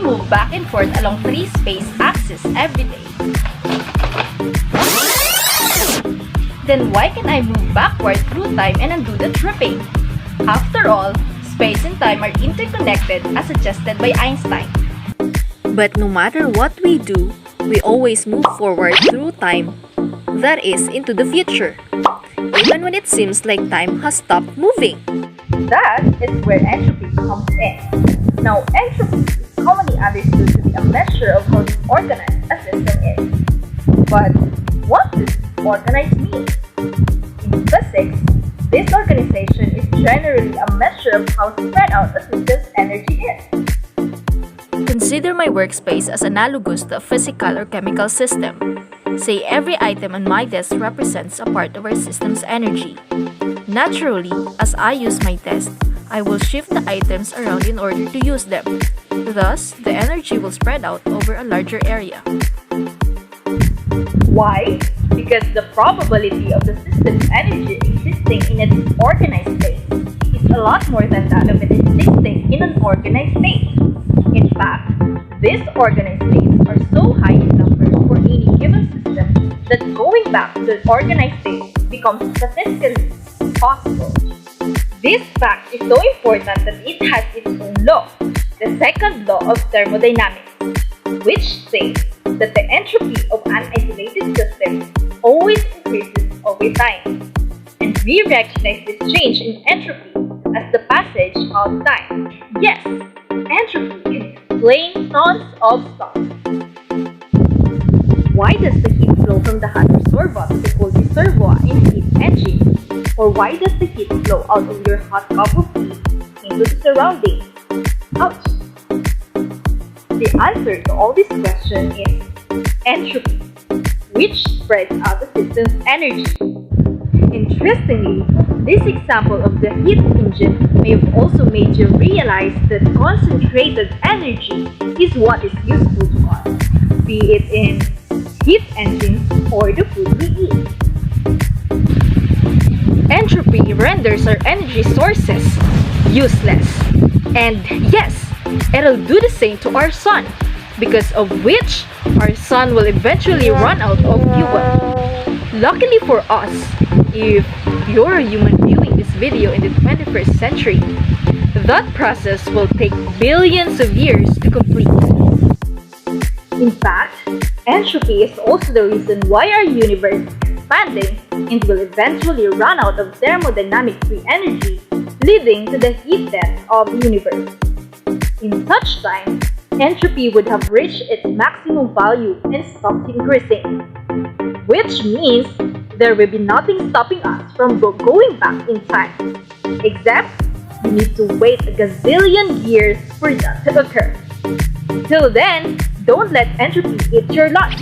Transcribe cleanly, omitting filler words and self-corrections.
move back and forth along three space axes every day. Then why can I move backward through time and undo the tripping? After all, space and time are interconnected as suggested by Einstein. But no matter what we do, we always move forward through time, that is, into the future, even when it seems like time has stopped moving. That is where entropy comes in. Now, entropy is commonly understood to be a measure of how disorganized a system is. But what does disorganized mean? In physics, disorganization is generally a measure of how spread out a system's energy is. Consider my workspace as analogous to a physical or chemical system. Say every item on my desk represents a part of our system's energy. Naturally, as I use my desk, I will shift the items around in order to use them. Thus, the energy will spread out over a larger area. Why? Because the probability of the system's energy existing in a disorganized state is a lot more than that of it existing in an organized state. In fact, disorganized states are so high in number for any given system that going back to the organized state becomes statistically possible. This fact is so important that it has its own law, the second law of thermodynamics, which states that the entropy of an isolated system always increases over time. And we recognize this change in entropy as the passage of time. Yes, entropy can explain tons of stuff. Why does the heat flow from the hot reservoir to the cold reservoir in a heat engine? Or why does the heat flow out of your hot cup of tea into the surroundings? Ouch! The answer to all these questions is entropy, which spreads out the system's energy. Interestingly, this example of the heat engine may have also made you realize that concentrated energy is what is useful to us, be it in heat engines or the food we eat. Entropy renders our energy sources useless. And yes, it'll do the same to our sun, because of which our sun will eventually run out of fuel. Luckily for us, if you're a human viewing this video in the 21st century, that process will take billions of years to complete. In fact, entropy is also the reason why our universe is expanding and will eventually run out of thermodynamic free energy, leading to the heat death of the universe. In such time, entropy would have reached its maximum value and stopped increasing, which means there will be nothing stopping us from going back in time, except you need to wait a gazillion years for that to occur. Till then, don't let entropy eat your lunch.